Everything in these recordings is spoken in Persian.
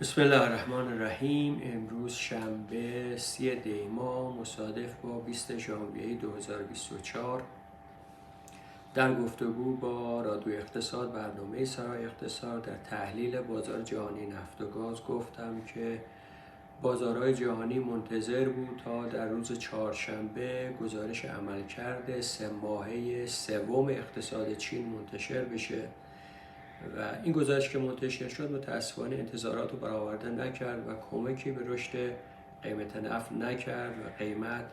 بسم الله الرحمن الرحیم. امروز شنبه 30 دی ماه مصادف با 20 ژانویه 2024 در گفتگو با رادیو اقتصاد برنامه سرای اقتصاد در تحلیل بازار جهانی نفت و گاز گفتم که بازارهای جهانی منتظر بود تا در روز چهارشنبه گزارش عملکرد 3 ماهه سوم اقتصاد چین منتشر بشه و این گزارش که منتشر شد متاسفانه انتظارات رو برآورده نکرد و کمکی به رشد قیمت نفت نکرد و قیمت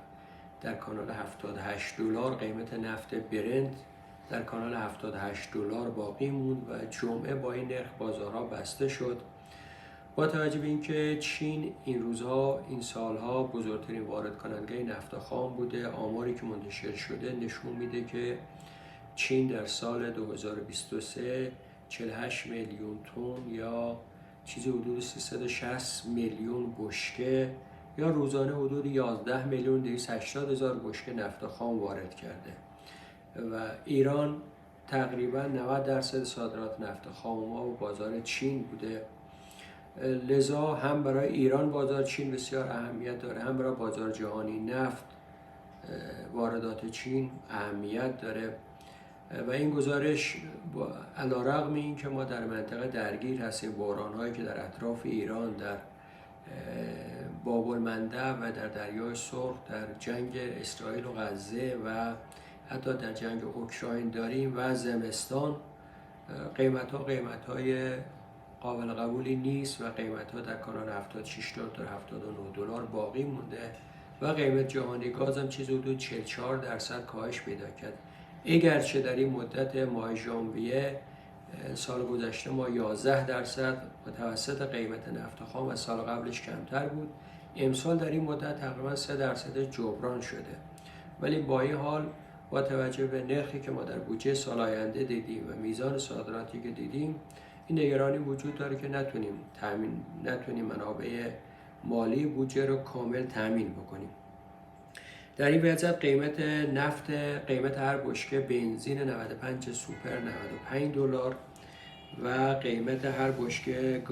در کانال $78 قیمت نفت برنت در کانال $78 باقی موند و جمعه با این نرخ بازارها بسته شد. با توجه به اینکه چین این روزها این سالها بزرگترین وارد کننده نفت خام بوده، آماری که منتشر شده نشون میده که چین در سال 2023 48 میلیون تن یا چیزی حدود 360 میلیون بشکه یا روزانه حدود 11 میلیون 280 هزار بشکه نفت خام وارد کرده و ایران تقریبا 90% صادرات نفت خام ما و بازار چین بوده. لذا هم برای ایران بازار چین بسیار اهمیت داره، هم برای بازار جهانی نفت واردات چین اهمیت داره و این گزارش علیرغم این که ما در منطقه درگیر هستیم، بحران‌هایی که در اطراف ایران در باب المندب و در دریای سرخ در جنگ اسرائیل و غزه و حتی در جنگ اوکراین داریم و زمستان قیمت‌های قابل قبولی نیست و قیمت‌ها در کانال 76 تا 79 دلار باقی مونده و قیمت جهانی گاز هم چیزی حدود 44% کاهش پیدا کرد. اگرچه در این مدت ماه ژانویه سال گذشته ما 11% متوسط قیمت نفت خام از سال قبلش کمتر بود، امسال در این مدت تقریبا 3% جبران شده. ولی با این حال با توجه به نرخی که ما در بودجه سال آینده دیدیم و میزان صادراتی که دیدیم، این نگرانی وجود داره که نتونیم منابع مالی بودجه رو کامل تامین بکنیم. در این وضعیت قیمت هر بشکه بنزین 95 سوپر 95 دلار و قیمت هر بشکه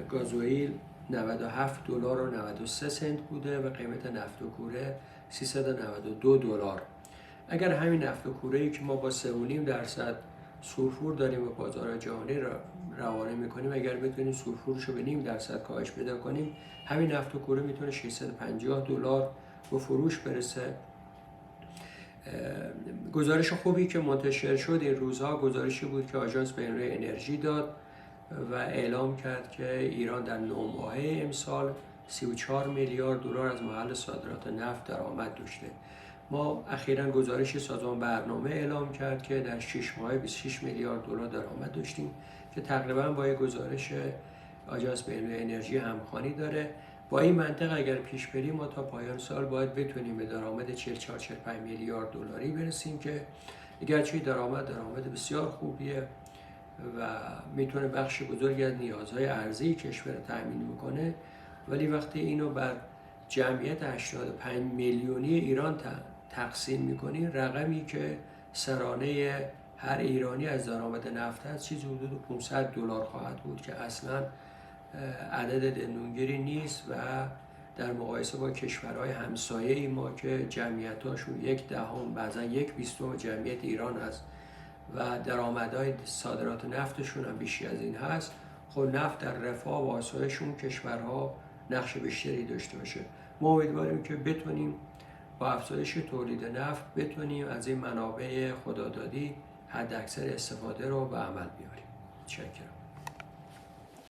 گازوئیل 97 دلار و 93 سنت بوده و قیمت نفت و کوره 392 دلار. اگر همین نفت و کوره‌ای که ما با 3.5% سولفور داریم و بازار جهانی را روانه میکنیم، اگر بتونیم سولفورش رو به 0.5% کاهش پیدا کنیم، همین نفت و کوره میتونه 650 دلار به فروش برسه. گزارش خوبی که منتشر شد این روزها گزارشی بود که آژانس بین‌المللی انرژی داد و اعلام کرد که ایران در 9 ماهه امسال 34 میلیارد دلار از محل صادرات نفت درآمد داشته. ما اخیراً گزارش سازمان برنامه اعلام کرد که در 6 ماه 26 میلیارد دلار درآمد داشتیم که تقریباً با گزارش آژانس بین‌المللی انرژی همخوانی داره. با این منطق اگر پیش بریم ما تا پایان سال باید بتونیم به درآمد 44-45 میلیارد دلاری برسیم که اگرچه درآمد بسیار خوبیه و میتونه بخش بزرگی از نیازهای ارزی کشور تامین بکنه، ولی وقتی اینو بر جمعیت 85 میلیونی ایران تقسیم میکنی، رقمی که سرانه هر ایرانی از درآمد نفت هست چیزی حدود 500 دلار خواهد بود که اصلا عدد دندونگیری نیست و در مقایسه با کشورهای همسایه ما که جمعیتاشون 1/10 بعضا 1/20 جمعیت ایران هست و درآمدهای صادرات نفتشون هم بیشتر از این هست، خب نفت در رفاه و آسایشون کشورها نقش بیشتری داشته باشه. ما امیدواریم که بتونیم با افزایش تولید نفت بتونیم از این منابع خدادادی حداکثر استفاده رو به عمل بیاریم. متشکرم.